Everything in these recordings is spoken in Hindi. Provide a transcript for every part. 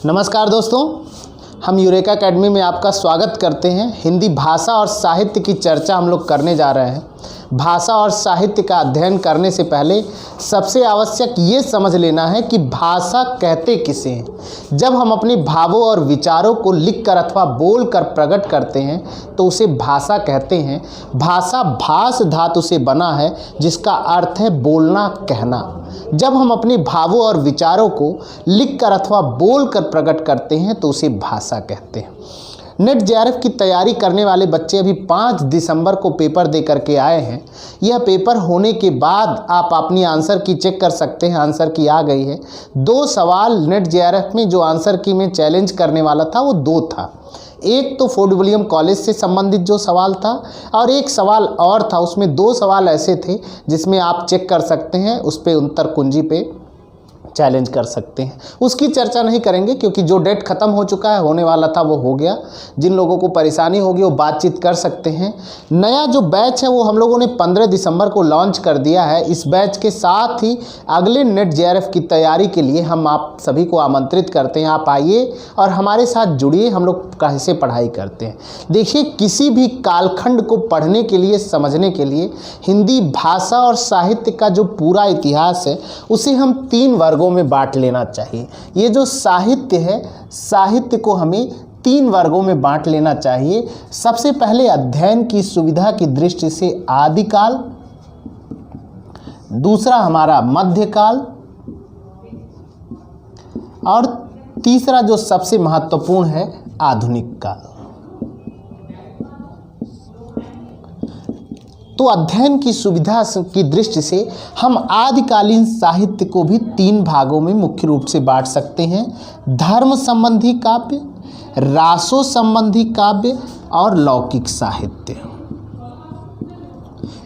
नमस्कार दोस्तों, हम यूरेका एकेडमी में आपका स्वागत करते हैं। हिंदी भाषा और साहित्य की चर्चा हम लोग करने जा रहे हैं। भाषा और साहित्य का अध्ययन करने से पहले सबसे आवश्यक ये समझ लेना है कि भाषा कहते किसे हैं। जब हम अपने भावों और विचारों को लिखकर अथवा बोलकर प्रकट करते हैं तो उसे भाषा कहते हैं। भाषा भाष धातु से बना है जिसका अर्थ है बोलना, कहना। जब हम अपने भावों और विचारों को लिखकर अथवा बोलकर प्रकट करते हैं तो उसे भाषा कहते हैं। नेट जेआरएफ की तैयारी करने वाले बच्चे अभी 5 दिसंबर को पेपर दे करके आए हैं। यह पेपर होने के बाद आप अपनी आंसर की चेक कर सकते हैं। आंसर की आ गई है। 2 सवाल नेट जेआरएफ में जो आंसर की में चैलेंज करने वाला था वो 2 था। एक तो फोर्ट विलियम कॉलेज से संबंधित जो सवाल था और एक सवाल और था। उसमें 2 सवाल ऐसे थे जिसमें आप चेक कर सकते हैं, उस पर उत्तर कुंजी पे चैलेंज कर सकते हैं। उसकी चर्चा नहीं करेंगे क्योंकि जो डेट ख़त्म हो चुका है, होने वाला था, वो हो गया। जिन लोगों को परेशानी होगी वो बातचीत कर सकते हैं। नया जो बैच है वो हम लोगों ने 15 दिसंबर को लॉन्च कर दिया है। इस बैच के साथ ही अगले नेट जेआरएफ की तैयारी के लिए हम आप सभी को आमंत्रित करते हैं। आप आइए और हमारे साथ जुड़िए। हम लोग कैसे पढ़ाई करते हैं, देखिए, किसी भी कालखंड को पढ़ने के लिए, समझने के लिए हिंदी भाषा और साहित्य का जो पूरा इतिहास है उसे हम 3 वर्गों में बांट लेना चाहिए। ये जो साहित्य है, साहित्य को हमें 3 वर्गों में बांट लेना चाहिए। सबसे पहले अध्ययन की सुविधा की दृष्टि से आदिकाल, दूसरा हमारा मध्यकाल और तीसरा जो सबसे महत्वपूर्ण है आधुनिक काल। तो अध्ययन की सुविधा की दृष्टि से हम आदिकालीन साहित्य को भी 3 भागों में मुख्य रूप से बांट सकते हैं। धर्म संबंधी काव्य, रासों संबंधी काव्य और लौकिक साहित्य।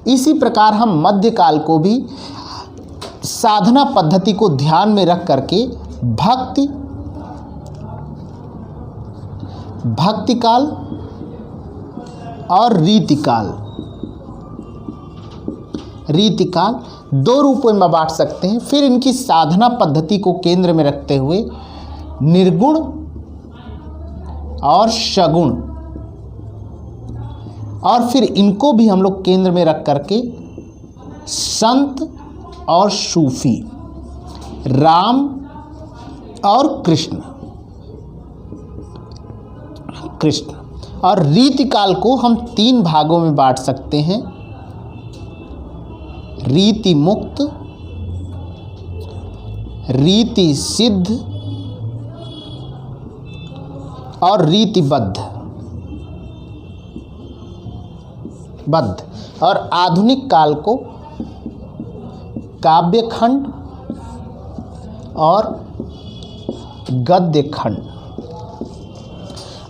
इसी प्रकार हम मध्यकाल को भी साधना पद्धति को ध्यान में रख करके भक्तिकाल और रीतिकाल 2 रूपों में बांट सकते हैं। फिर इनकी साधना पद्धति को केंद्र में रखते हुए निर्गुण और सगुण, और फिर इनको भी हम लोग केंद्र में रख करके संत और सूफी, राम और कृष्ण और रीतिकाल को हम 3 भागों में बांट सकते हैं। रीति मुक्त, रीति सिद्ध और रीतिबद्ध। और आधुनिक काल को काव्यखंड और गद्यखंड।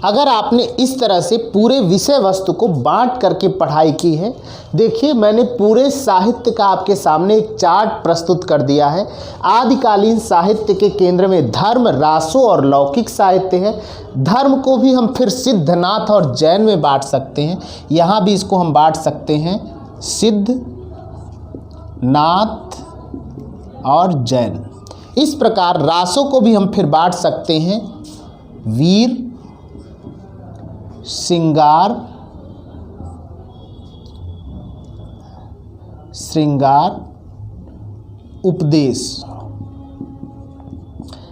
अगर आपने इस तरह से पूरे विषय वस्तु को बांट करके पढ़ाई की है, देखिए, मैंने पूरे साहित्य का आपके सामने एक चार्ट प्रस्तुत कर दिया है। आदिकालीन साहित्य के केंद्र में धर्म, रासों और लौकिक साहित्य है। धर्म को भी हम फिर सिद्ध, नाथ और जैन में बांट सकते हैं। यहाँ भी इसको हम बांट सकते हैं सिद्ध, नाथ और जैन। इस प्रकार रासों को भी हम फिर बांट सकते हैं वीर, श्रृंगार, उपदेश।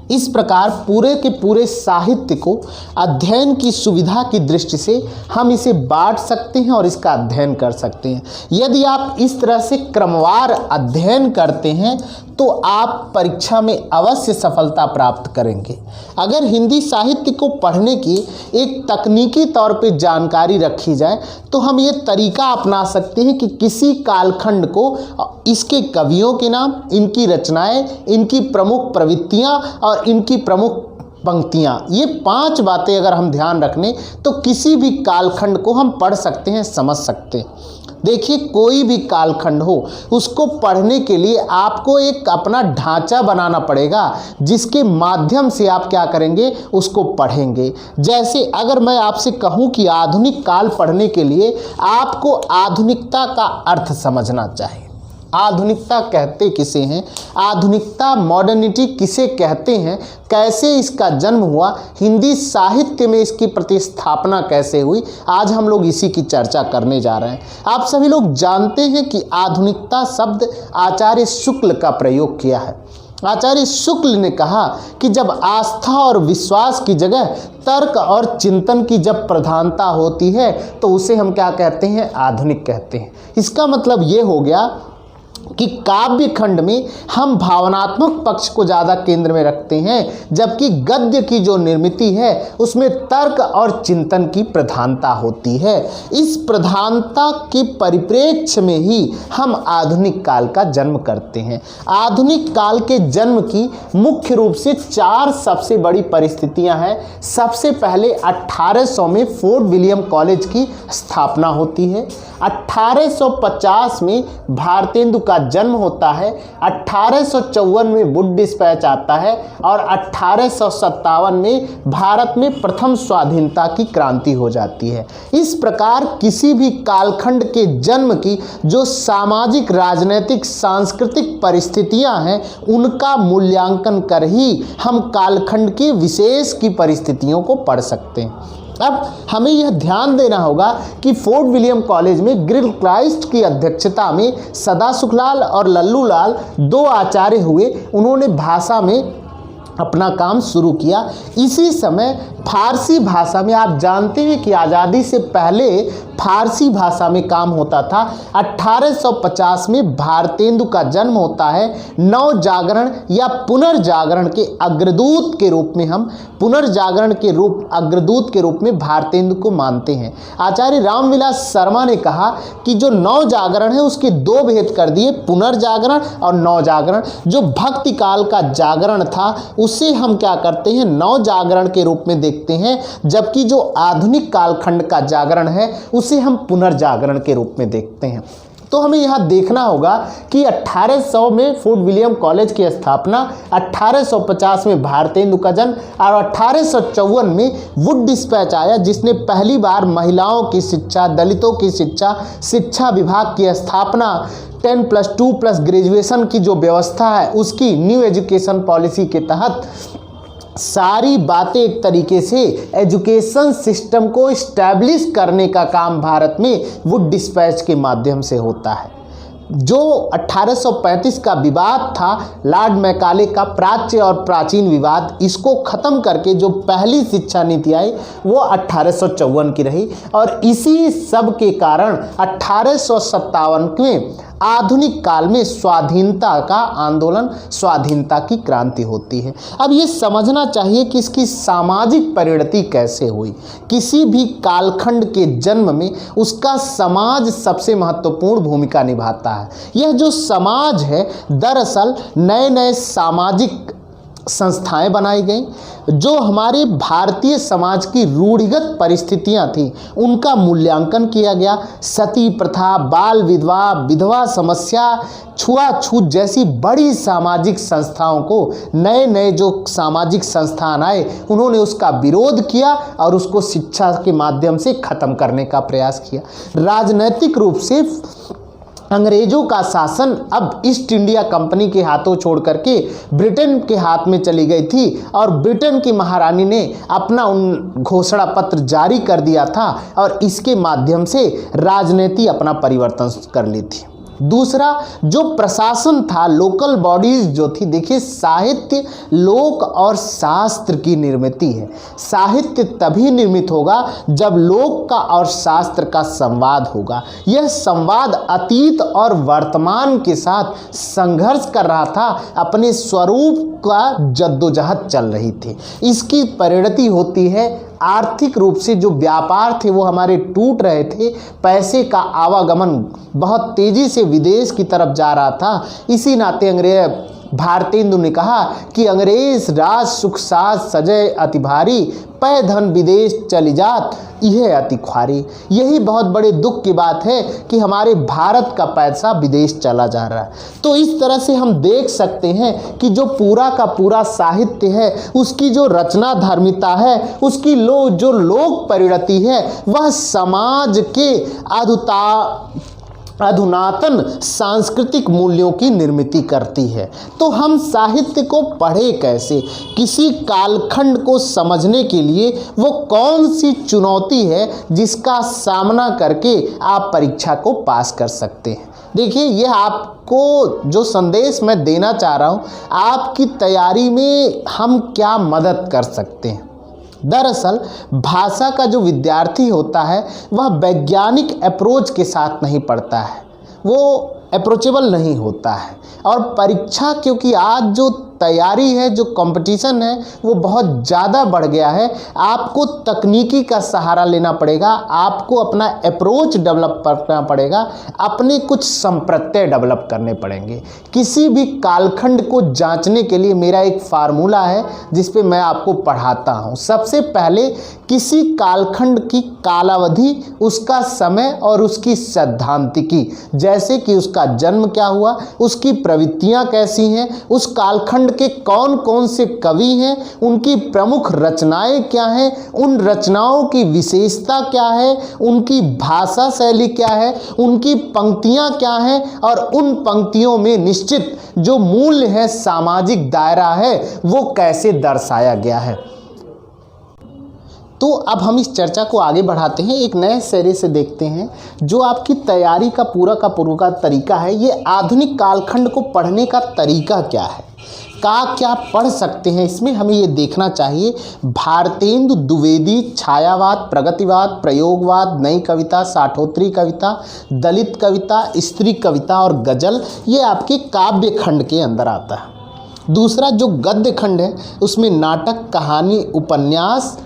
इस प्रकार पूरे के पूरे साहित्य को अध्ययन की सुविधा की दृष्टि से हम इसे बांट सकते हैं और इसका अध्ययन कर सकते हैं। यदि आप इस तरह से क्रमवार अध्ययन करते हैं तो आप परीक्षा में अवश्य सफलता प्राप्त करेंगे। अगर हिंदी साहित्य को पढ़ने की एक तकनीकी तौर पे जानकारी रखी जाए तो हम ये तरीका अपना सकते हैं कि किसी कालखंड को इसके कवियों के नाम, इनकी रचनाएं, इनकी प्रमुख प्रवृत्तियां और इनकी प्रमुख पंक्तियां, ये 5 बातें अगर हम ध्यान रखने तो किसी भी कालखंड को हम पढ़ सकते हैं, समझ सकते हैं। देखिए, कोई भी कालखंड हो, उसको पढ़ने के लिए आपको एक अपना ढांचा बनाना पड़ेगा जिसके माध्यम से आप क्या करेंगे, उसको पढ़ेंगे। जैसे अगर मैं आपसे कहूं कि आधुनिक काल पढ़ने के लिए आपको आधुनिकता का अर्थ समझना चाहिए। आधुनिकता कहते किसे हैं, आधुनिकता मॉडर्निटी किसे कहते हैं, कैसे इसका जन्म हुआ, हिंदी साहित्य में इसकी प्रतिस्थापना कैसे हुई, आज हम लोग इसी की चर्चा करने जा रहे हैं। आप सभी लोग जानते हैं कि आधुनिकता शब्द आचार्य शुक्ल का प्रयोग किया है। आचार्य शुक्ल ने कहा कि जब आस्था और विश्वास की जगह तर्क और चिंतन की जब प्रधानता होती है तो उसे हम क्या कहते हैं, आधुनिक कहते हैं। इसका मतलब ये हो गया कि काव्य खंड में हम भावनात्मक पक्ष को ज़्यादा केंद्र में रखते हैं, जबकि गद्य की जो निर्मिति है उसमें तर्क और चिंतन की प्रधानता होती है। इस प्रधानता के परिप्रेक्ष्य में ही हम आधुनिक काल का जन्म करते हैं। आधुनिक काल के जन्म की मुख्य रूप से 4 सबसे बड़ी परिस्थितियां हैं। सबसे पहले 1800 में फोर्ट विलियम कॉलेज की स्थापना होती है। 1850 में भारतेंदु का जन्म होता है। 1854 में वुड डिस्पैच आता है और 1857 में भारत में प्रथम स्वाधीनता की क्रांति हो जाती है। इस प्रकार किसी भी कालखंड के जन्म की जो सामाजिक, राजनीतिक, सांस्कृतिक परिस्थितियां हैं उनका मूल्यांकन कर ही हम कालखंड के विशेष की परिस्थितियों को पढ़ सकते हैं। अब हमें यह ध्यान देना होगा कि फोर्ट विलियम कॉलेज में गिलक्राइस्ट की अध्यक्षता में सदा सुखलाल और लल्लू लाल 2 आचार्य हुए। उन्होंने भाषा में अपना काम शुरू किया। इसी समय फारसी भाषा में, आप जानते हैं कि आज़ादी से पहले फारसी भाषा में काम होता था। 1850 में भारतेंदु का जन्म होता है। नव जागरण या पुनर्जागरण के अग्रदूत के रूप में हम अग्रदूत के रूप में भारतेंदु को मानते हैं। आचार्य रामविलास शर्मा ने कहा कि जो नव जागरण है उसके 2 भेद कर दिए, पुनर्जागरण और नव जागरण। जो भक्ति काल का जागरण था उसे हम क्या करते हैं, नव जागरण के रूप में देखते हैं, जबकि जो आधुनिक कालखंड का जागरण है उसे हम पुनर्जागरण के रूप में देखते हैं। तो हमें यहाँ देखना होगा कि 1800 में फोर्ट विलियम कॉलेज की स्थापना, 1850 में भारतेंदु का जन्म और 1854 में वुड डिस्पैच आया, जिसने पहली बार महिलाओं की शिक्षा, दलितों की शिक्षा विभाग की स्थापना, 10+2+ ग्रेजुएशन की जो व्यवस्था है उसकी न्यू एजुकेशन पॉलिसी के तहत सारी बातें एक तरीके से एजुकेशन सिस्टम को इस्टेब्लिश करने का काम भारत में वुड डिस्पैच के माध्यम से होता है। जो 1835 का विवाद था, लॉर्ड मैकाले का प्राच्य और प्राचीन विवाद, इसको ख़त्म करके जो पहली शिक्षा नीति आई वो 1854 की रही। और इसी सब के कारण 1857 में आधुनिक काल में स्वाधीनता का आंदोलन, स्वाधीनता की क्रांति होती है। अब ये समझना चाहिए कि इसकी सामाजिक परिणति कैसे हुई। किसी भी कालखंड के जन्म में उसका समाज सबसे महत्वपूर्ण भूमिका निभाता है। यह जो समाज है, दरअसल नए नए सामाजिक संस्थाएं बनाई गई। जो हमारे भारतीय समाज की रूढ़िगत परिस्थितियां थी उनका मूल्यांकन किया गया। सती प्रथा, बाल विधवा, विधवा समस्या, छुआछूत जैसी बड़ी सामाजिक संस्थाओं को नए नए जो सामाजिक संस्थान आए उन्होंने उसका विरोध किया और उसको शिक्षा के माध्यम से ख़त्म करने का प्रयास किया। राजनैतिक रूप से अंग्रेजों का शासन अब ईस्ट इंडिया कंपनी के हाथों छोड़ करके ब्रिटेन के हाथ में चली गई थी और ब्रिटेन की महारानी ने अपना घोषणा पत्र जारी कर दिया था और इसके माध्यम से राजनीति अपना परिवर्तन कर ली थी। दूसरा जो प्रशासन था, लोकल बॉडीज जो थी, देखिए साहित्य लोक और शास्त्र की निर्मित है। साहित्य तभी निर्मित होगा जब लोक का और शास्त्र का संवाद होगा। यह संवाद अतीत और वर्तमान के साथ संघर्ष कर रहा था, अपने स्वरूप का जद्दोजहद चल रही थी। इसकी परिणति होती है आर्थिक रूप से जो व्यापार थे वो हमारे टूट रहे थे, पैसे का आवागमन बहुत तेज़ी से विदेश की तरफ जा रहा था। इसी नाते भारतेंदु ने कहा कि अंग्रेज राज सुख साज सजय अति भारी, पै धन विदेश चली जात यह अति ख्वारी। यही बहुत बड़े दुख की बात है कि हमारे भारत का पैसा विदेश चला जा रहा है। तो इस तरह से हम देख सकते हैं कि जो पूरा का पूरा साहित्य है उसकी जो रचना धर्मिता है, उसकी जो लोक परिणति है, वह समाज के अधुनातन सांस्कृतिक मूल्यों की निर्मित करती है। तो हम साहित्य को पढ़े कैसे? किसी कालखंड को समझने के लिए वो कौन सी चुनौती है जिसका सामना करके आप परीक्षा को पास कर सकते हैं। देखिए, यह आपको जो संदेश मैं देना चाह रहा हूँ, आपकी तैयारी में हम क्या मदद कर सकते हैं। दरअसल भाषा का जो विद्यार्थी होता है वह वैज्ञानिक अप्रोच के साथ नहीं पढ़ता है, वो अप्रोचेबल नहीं होता है। और परीक्षा, क्योंकि आज जो तैयारी है, जो कंपटीशन है, वो बहुत ज़्यादा बढ़ गया है। आपको तकनीकी का सहारा लेना पड़ेगा, आपको अपना अप्रोच डेवलप करना पड़ेगा, अपने कुछ संप्रत्यय डेवलप करने पड़ेंगे। किसी भी कालखंड को जांचने के लिए मेरा एक फार्मूला है जिस पे मैं आपको पढ़ाता हूँ। सबसे पहले किसी कालखंड की कालावधि, उसका समय और उसकी सैद्धांतिकी, जैसे कि उसका जन्म क्या हुआ, उसकी प्रवृत्तियाँ कैसी हैं, उस कालखंड के कौन कौन से कवि हैं, उनकी प्रमुख रचनाएं क्या हैं, उन रचनाओं की विशेषता क्या है, उनकी भाषा शैली क्या है, उनकी पंक्तियां क्या हैं, और उन पंक्तियों में निश्चित जो मूल्य है, सामाजिक दायरा है, वो कैसे दर्शाया गया है। तो अब हम इस चर्चा को आगे बढ़ाते हैं, एक नए सिरे से देखते हैं जो आपकी तैयारी का पूरा तरीका है। ये आधुनिक कालखंड को पढ़ने का तरीका क्या है, क्या पढ़ सकते हैं, इसमें हमें ये देखना चाहिए। भारतेंदु द्विवेदी छायावाद, प्रगतिवाद, प्रयोगवाद, नई कविता, साठोत्तरी कविता, दलित कविता, स्त्री कविता और गज़ल, ये आपके काव्य खंड के अंदर आता है। दूसरा जो गद्य खंड है उसमें नाटक, कहानी, उपन्यास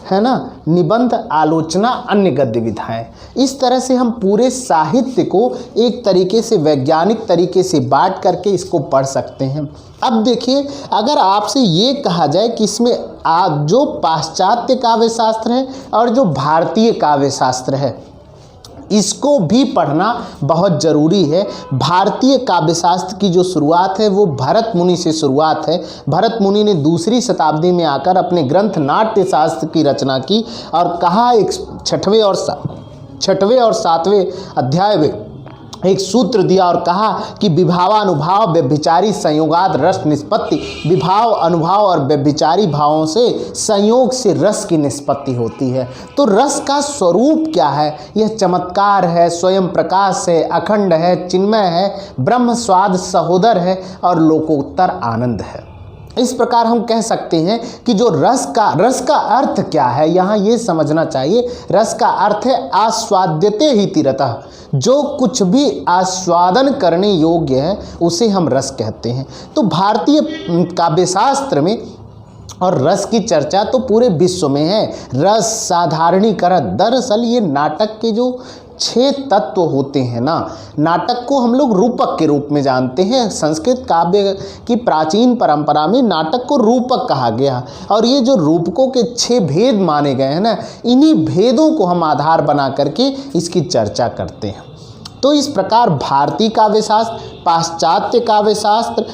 है ना, निबंध, आलोचना, अन्य गद्य विधाएं। इस तरह से हम पूरे साहित्य को एक तरीके से वैज्ञानिक तरीके से बांट करके इसको पढ़ सकते हैं। अब देखिए, अगर आपसे ये कहा जाए कि इसमें जो पाश्चात्य काव्य शास्त्र है और जो भारतीय काव्य शास्त्र है, इसको भी पढ़ना बहुत ज़रूरी है। भारतीय काव्यशास्त्र की जो शुरुआत है वो भरत मुनि से शुरुआत है। भरत मुनि ने 2री शताब्दी में आकर अपने ग्रंथ नाट्य शास्त्र की रचना की और कहा, एक 6वें और 7वें अध्याय में एक सूत्र दिया और कहा कि विभावानुभाव व्यभिचारी संयोगाद रस निष्पत्ति। विभाव, अनुभाव और व्यभिचारी भावों से संयोग से रस की निष्पत्ति होती है। तो रस का स्वरूप क्या है? यह चमत्कार है, स्वयं प्रकाश है, अखंड है, चिन्मय है, ब्रह्म स्वाद सहोदर है और लोकोत्तर आनंद है। इस प्रकार हम कह सकते हैं कि जो रस का अर्थ क्या है, यहाँ ये समझना चाहिए। रस का अर्थ है आस्वाद्यते ही तिरतः, जो कुछ भी आस्वादन करने योग्य है उसे हम रस कहते हैं। तो भारतीय काव्यशास्त्र में और रस की चर्चा तो पूरे विश्व में है। रस साधारणीकरण, दरअसल ये नाटक के जो 6 तत्व होते हैं ना, नाटक को हम लोग रूपक के रूप में जानते हैं। संस्कृत काव्य की प्राचीन परंपरा में नाटक को रूपक कहा गया और ये जो रूपकों के 6 भेद माने गए हैं ना, इन्हीं भेदों को हम आधार बना करके इसकी चर्चा करते हैं। तो इस प्रकार भारतीय काव्यशास्त्र, पाश्चात्य काव्यशास्त्र,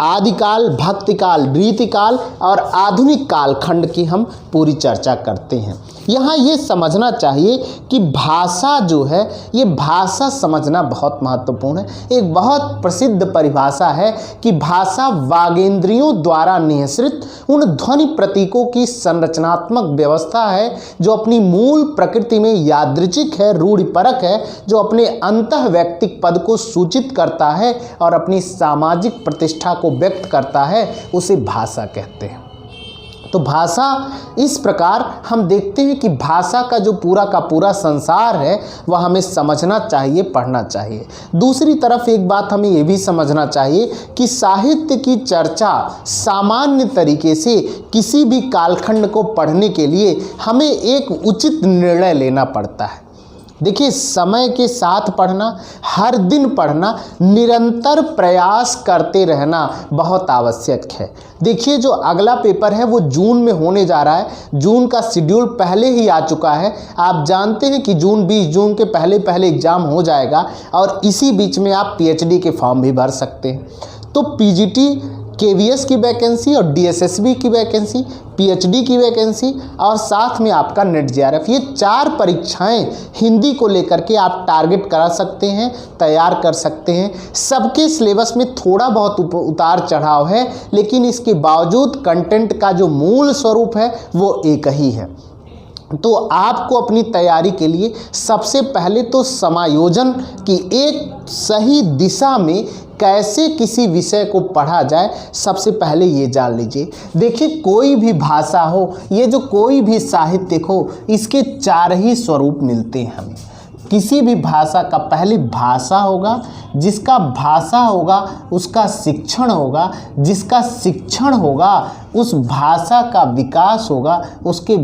आदिकाल, भक्तिकाल, रीतिकाल और आधुनिक कालखंड की हम पूरी चर्चा करते हैं। यहाँ ये समझना चाहिए कि भाषा जो है, ये भाषा समझना बहुत महत्वपूर्ण है। एक बहुत प्रसिद्ध परिभाषा है कि भाषा वागेंद्रियों द्वारा निःसृत उन ध्वनि प्रतीकों की संरचनात्मक व्यवस्था है जो अपनी मूल प्रकृति में यादृच्छिक है, रूढ़िपरक है, जो अपने अंतः वैयक्तिक पद को सूचित करता है और अपनी सामाजिक प्रतिष्ठा को व्यक्त करता है, उसे भाषा कहते हैं। तो भाषा, इस प्रकार हम देखते हैं कि भाषा का जो पूरा संसार है वह हमें समझना चाहिए, पढ़ना चाहिए। दूसरी तरफ एक बात हमें ये भी समझना चाहिए कि साहित्य की चर्चा सामान्य तरीके से किसी भी कालखंड को पढ़ने के लिए हमें एक उचित निर्णय लेना पड़ता है। देखिए, समय के साथ पढ़ना, हर दिन पढ़ना, निरंतर प्रयास करते रहना बहुत आवश्यक है। देखिए, जो अगला पेपर है वो जून में होने जा रहा है। जून का शेड्यूल पहले ही आ चुका है। आप जानते हैं कि 20 जून के पहले एग्ज़ाम हो जाएगा और इसी बीच में आप PhD के फॉर्म भी भर सकते हैं। तो PGT KVS की वैकेंसी और DSSB की वैकेंसी, PhD की वैकेंसी और साथ में आपका नेट JRF, ये 4 परीक्षाएं हिंदी को लेकर के आप टारगेट करा सकते हैं, तैयार कर सकते हैं। सबके सिलेबस में थोड़ा बहुत उतार चढ़ाव है, लेकिन इसके बावजूद कंटेंट का जो मूल स्वरूप है वो एक ही है। तो आपको अपनी तैयारी के लिए सबसे पहले तो समायोजन की एक सही दिशा में कैसे किसी विषय को पढ़ा जाए, सबसे पहले ये जान लीजिए। देखिए, कोई भी भाषा हो, ये जो कोई भी साहित्य हो, इसके 4 ही स्वरूप मिलते हैं हमें। किसी भी भाषा का पहले भाषा होगा, जिसका भाषा होगा उसका शिक्षण होगा, जिसका शिक्षण होगा उस भाषा का विकास होगा, उसके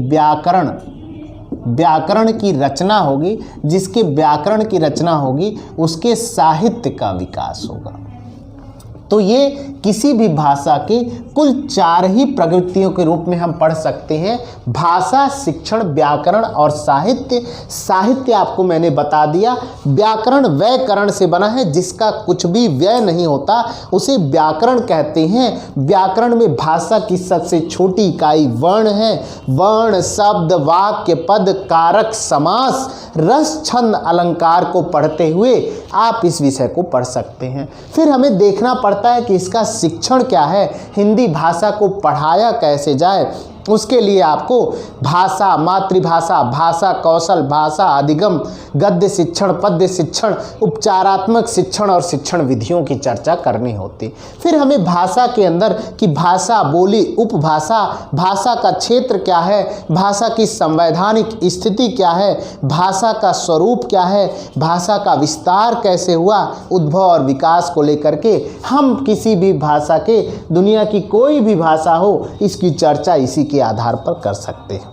व्याकरण की रचना होगी, जिसके व्याकरण की रचना होगी उसके साहित्य का विकास होगा। तो ये किसी भी भाषा के कुल 4 ही प्रवृत्तियों के रूप में हम पढ़ सकते हैं, भाषा, शिक्षण, व्याकरण और साहित्य। साहित्य आपको मैंने बता दिया, व्याकरण व्याकरण से बना है, जिसका कुछ भी व्यय नहीं होता उसे व्याकरण कहते हैं। व्याकरण में भाषा की सबसे छोटी इकाई वर्ण है। वर्ण, शब्द, वाक्य, पद, कारक, समास, रस, छंद, अलंकार को पढ़ते हुए आप इस विषय को पढ़ सकते हैं। फिर हमें देखना पड़ता है कि इसका शिक्षण क्या है, हिंदी भाषा को पढ़ाया कैसे जाए। उसके लिए आपको भाषा, मातृभाषा, भाषा कौशल, भाषा अधिगम, गद्य शिक्षण, पद्य शिक्षण, उपचारात्मक शिक्षण और शिक्षण विधियों की चर्चा करनी होती। फिर हमें भाषा के अंदर की भाषा, बोली, उपभाषा, भाषा का क्षेत्र क्या है, भाषा की संवैधानिक स्थिति क्या है, भाषा का स्वरूप क्या है, भाषा का विस्तार कैसे हुआ, उद्भव और विकास को लेकर के हम किसी भी भाषा के, दुनिया की कोई भी भाषा हो, इसकी चर्चा इसी के आधार पर कर सकते हैं।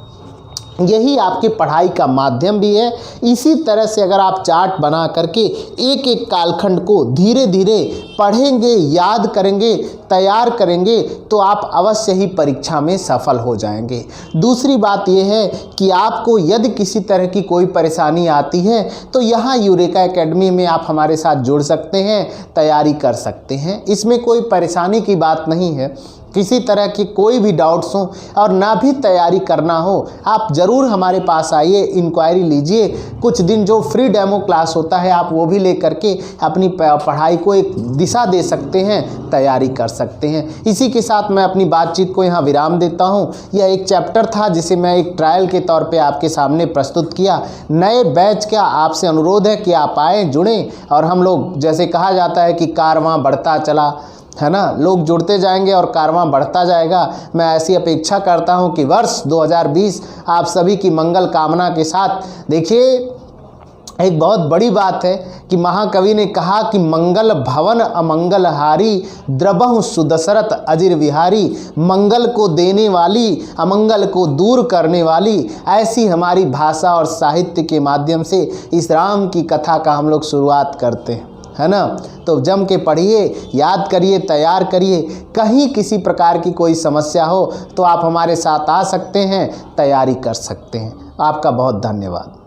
यही आपके पढ़ाई का माध्यम भी है। इसी तरह से अगर आप चार्ट बना करके एक एक कालखंड को धीरे धीरे पढ़ेंगे, याद करेंगे, तैयार करेंगे, तो आप अवश्य ही परीक्षा में सफल हो जाएंगे। दूसरी बात यह है कि आपको यदि किसी तरह की कोई परेशानी आती है तो यहाँ यूरेका एकेडमी में आप हमारे साथ जुड़ सकते हैं, तैयारी कर सकते हैं। इसमें कोई परेशानी की बात नहीं है। किसी तरह की कोई भी डाउट्स हो और ना भी तैयारी करना हो, आप ज़रूर हमारे पास आइए, इंक्वायरी लीजिए। कुछ दिन जो फ्री डेमो क्लास होता है आप वो भी ले करके अपनी पढ़ाई को एक दिशा दे सकते हैं, तैयारी कर सकते हैं। इसी के साथ मैं अपनी बातचीत को यहाँ विराम देता हूँ। यह एक चैप्टर था जिसे मैं एक ट्रायल के तौर पे आपके सामने प्रस्तुत किया। नए बैच का आपसे अनुरोध है कि आप आएँ, जुड़ें और हम लोग, जैसे कहा जाता है कि कारवां बढ़ता चला, है ना, लोग जुड़ते जाएंगे और कारवां बढ़ता जाएगा। मैं ऐसी अपेक्षा करता हूं कि वर्ष 2020 आप सभी की मंगल कामना के साथ। देखिए, एक बहुत बड़ी बात है कि महाकवि ने कहा कि मंगल भवन अमंगल हारी, द्रबहु सुदशरथ अजिर विहारी। मंगल को देने वाली, अमंगल को दूर करने वाली, ऐसी हमारी भाषा और साहित्य के माध्यम से इस राम की कथा का हम लोग शुरुआत करते हैं, है ना। तो जम के पढ़िए, याद करिए, तैयार करिए। कहीं किसी प्रकार की कोई समस्या हो तो आप हमारे साथ आ सकते हैं, तैयारी कर सकते हैं। आपका बहुत धन्यवाद।